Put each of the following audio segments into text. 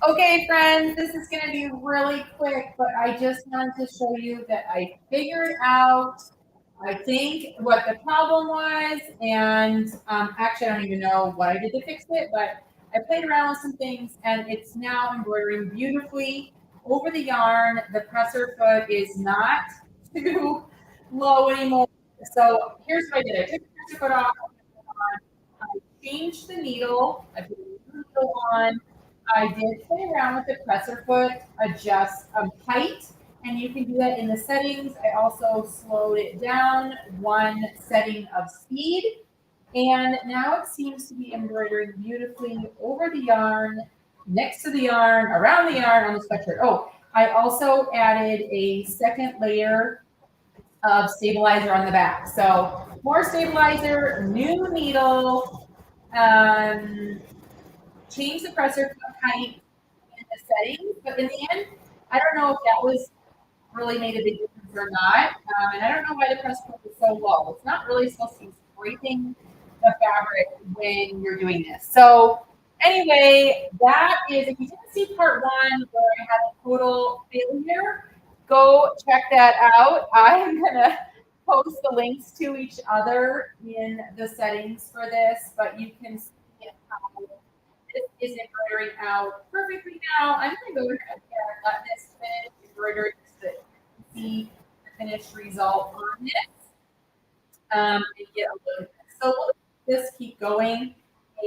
Okay, friends, this is going to be really quick, but I just wanted to show you that I figured out, I think, what the problem was. And actually, I don't even know what I did to fix it, but I played around with some things and it's now embroidering beautifully over the yarn. The presser foot is not too low anymore. So here's what I did. I took the presser foot off. I changed the needle. I put a new needle on. I did play around with the presser foot, adjust height, and you can do that in the settings. I also slowed it down one setting of speed, and now it seems to be embroidering beautifully over the yarn, next to the yarn, around the yarn on the sweatshirt. Oh, I also added a second layer of stabilizer on the back. So more stabilizer, new needle, um, change the presser foot height in the settings, but in the end, I don't know if that was really made a big difference or not. And I don't know why the presser foot is so low. It's not really supposed to be scraping the fabric when you're doing this. So anyway, that is, if you didn't see part one where I had a total failure, go check that out. I'm gonna post the links to each other in the settings for this, but you can see how this is embroidering out perfectly now. I'm going to go ahead and let this finish embroidery so that you can see the finished result on this and get a look at this. So we'll just keep going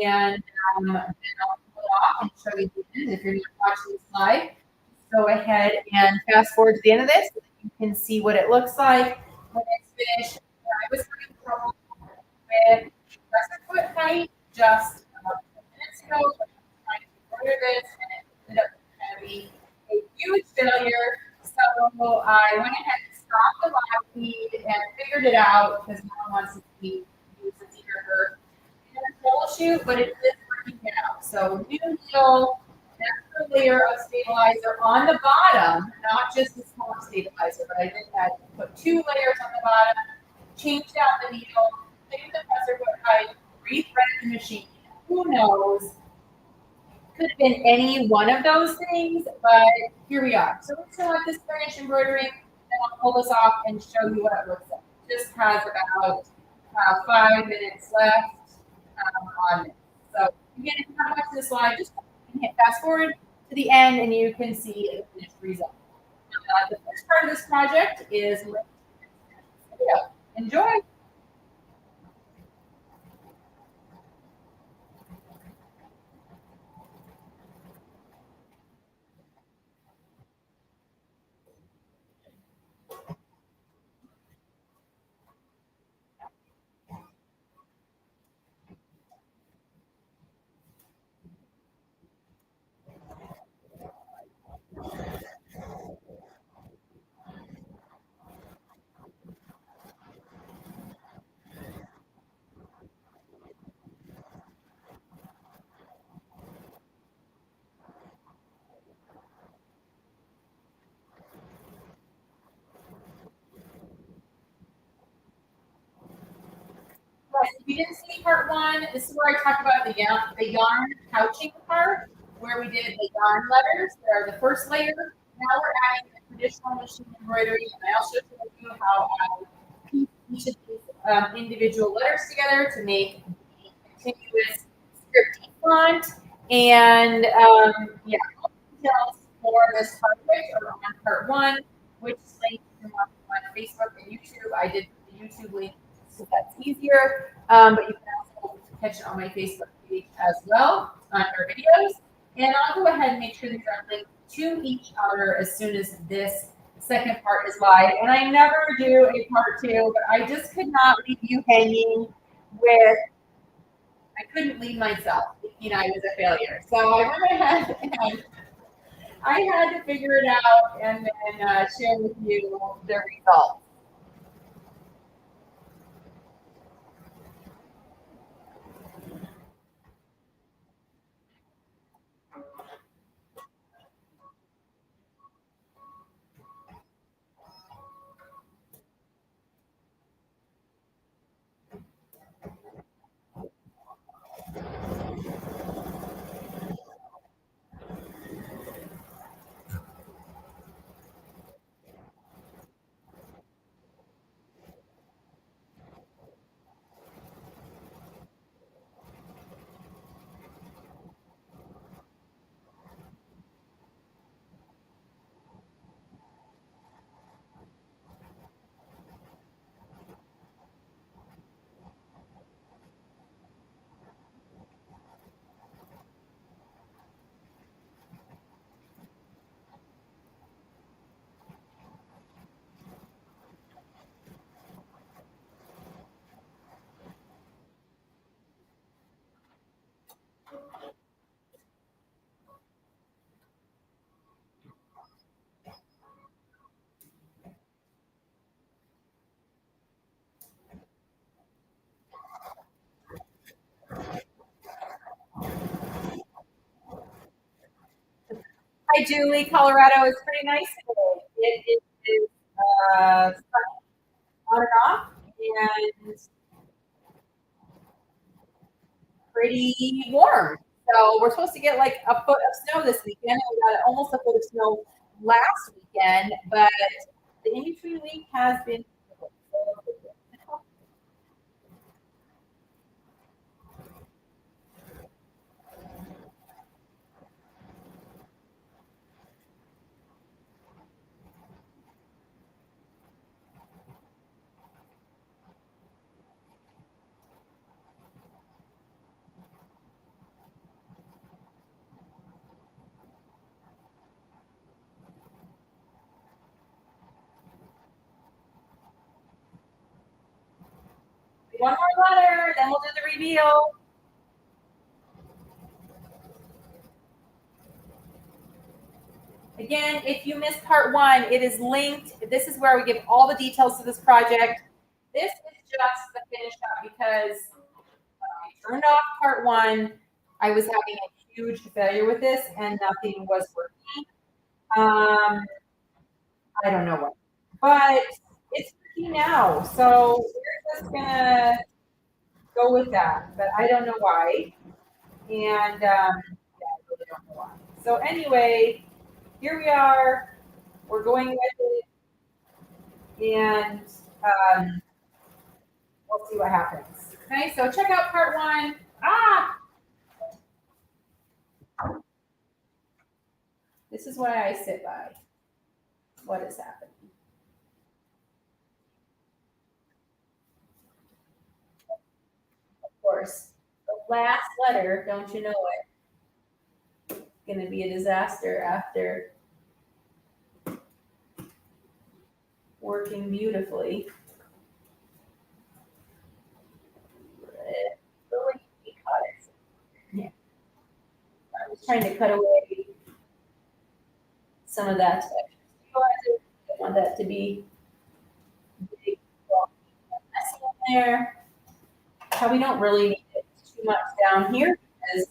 and then I'll pull it off and show you the end. If you're not watching this live, just go ahead and fast forward to the end of this so that you can see what it looks like when it's finished. I was having trouble with presser foot height just minutes ago. But I was trying to order this and it ended up going to be a huge failure. So I went ahead and stopped the live feed and figured it out because no one wants to see use this either for troubleshoot, but it is working out. So new needle, extra layer of stabilizer on the bottom, not just the small stabilizer, but I did that. Put two layers on the bottom, changed out the needle, changed the presser foot height, rethreaded the machine. Who knows? Could have been any one of those things, but here we are. So we're just gonna let this finish embroidering, and I'll pull this off and show you what it looks like. It just has about 5 minutes left on it. So again, if you're not watching this live, just hit fast forward to the end and you can see the finished result. The first part of this project is video. Enjoy. Right, if you didn't see part one, this is where I talk about the yarn couching part, where we did the yarn letters. They're the first layer. Now we're adding the traditional machine embroidery, and I also showed you how I piece each of these individual letters together to make the continuous script font. And yeah, all the details for this project are on part one, which is linked on Facebook and YouTube. I did the YouTube link so that's easier. But you can also catch it on my Facebook page as well on our videos. And I'll go ahead and make sure these are linked to each other as soon as this second part is live. And I never do a part two, but I just could not leave you hanging with, I couldn't leave myself thinking I was a failure. So I went ahead and I had to figure it out and then share with you the results. Hi, Julie. Colorado is pretty nice today. It is sunny on and off and pretty warm. So we're supposed to get like a foot of snow this weekend. And we got almost a foot of snow last weekend, but the in between week has been. One more letter, then we'll do the reveal. Again, if you missed part one, it is linked. This is where we give all the details to this project. This is just the finish up because I turned off part one. I was having a huge failure with this and nothing was working. I don't know what, but it's working now. So we're just gonna go with that, but I don't know why. And yeah, I really don't know why. So anyway, here we are. We're going with it, and we'll see what happens. Okay, so check out part one. Ah, this is why I sit by. What is happening? Of course, the last letter, don't you know it? Going to be a disaster after working beautifully. Really cut it. Yeah. I was trying to cut away some of that. I want that to be big, messy in there. Probably don't really need it too much down here because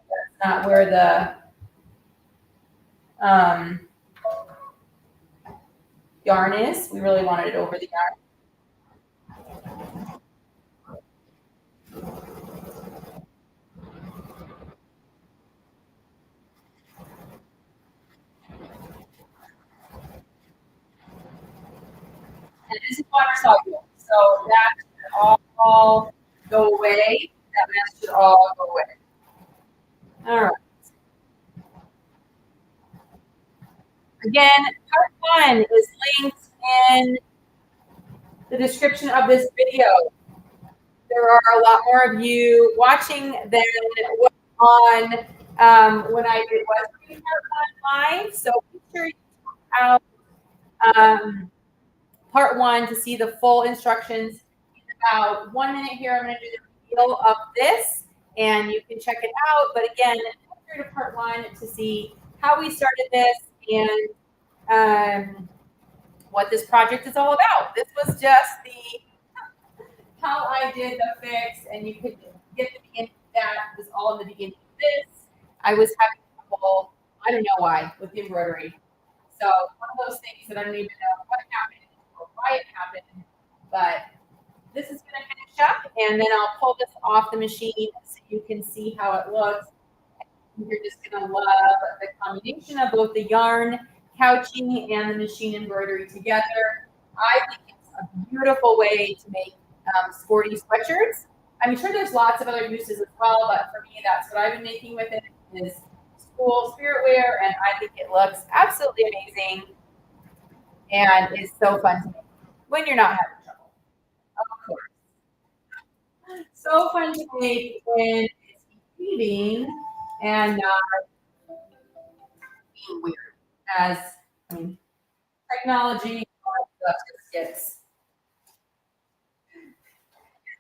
that's not where the um, yarn is. We really wanted it over the yarn. And this is water soluble, so that should all go away. That mess should all go away. All right. Again, part one is linked in the description of this video. There are a lot more of you watching than was on when I was reading part one live. So make sure you check out um, part one to see the full instructions. In about 1 minute here, I'm going to do the reveal of this, and you can check it out. But again, go through to part one to see how we started this and what this project is all about. This was just the how I did the fix, and you could get the beginning. That was all in the beginning of this. I was having trouble. I don't know why with the embroidery. So one of those things that I don't even know what happened or why it happened. But this is going to finish up, and then I'll pull this off the machine so you can see how it looks. You're just going to love the combination of both the yarn couching and the machine embroidery together. I think it's a beautiful way to make sporty sweatshirts. I'm sure there's lots of other uses as well, but for me, that's what I've been making with it is school spirit wear, and I think it looks absolutely amazing and is so fun to make when you're not having trouble. Of course. So fun to make when it's eating and not being weird. As I mean, technology stuff just gets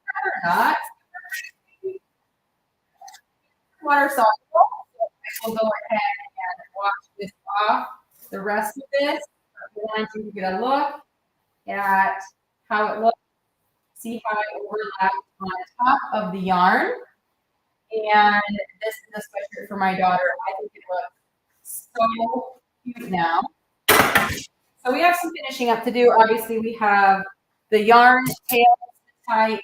better or not. Water soluble. We'll go ahead and wash this off. The rest of this, I want you to get a look at how it looks. See how it overlaps on top of the yarn. And this is a sweatshirt for my daughter. I think it looks so cute now. So we have some finishing up to do. Obviously, we have the yarn tails to tie in.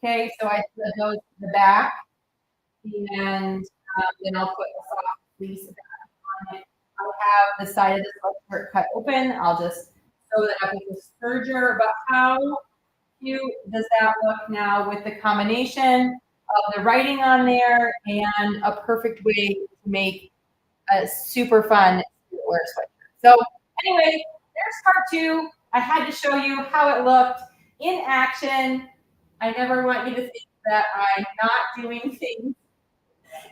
Okay, so I put those in the back, and then I'll put a soft fleece on it. I'll have the side of the sweatshirt cut open. I'll just sew that up with a serger. But how cute does that look now with the combination of the writing on there and a perfect way to make a super fun wear sweatshirt. So anyway, there's part 2. I had to show you how it looked in action. I never want you to think that I'm not doing things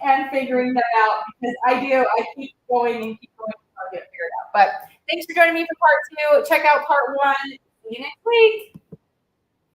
and figuring them out, because I do. I keep going and keep going until I get it figured out. But thanks for joining me for part 2. Check out part 1. See you next week.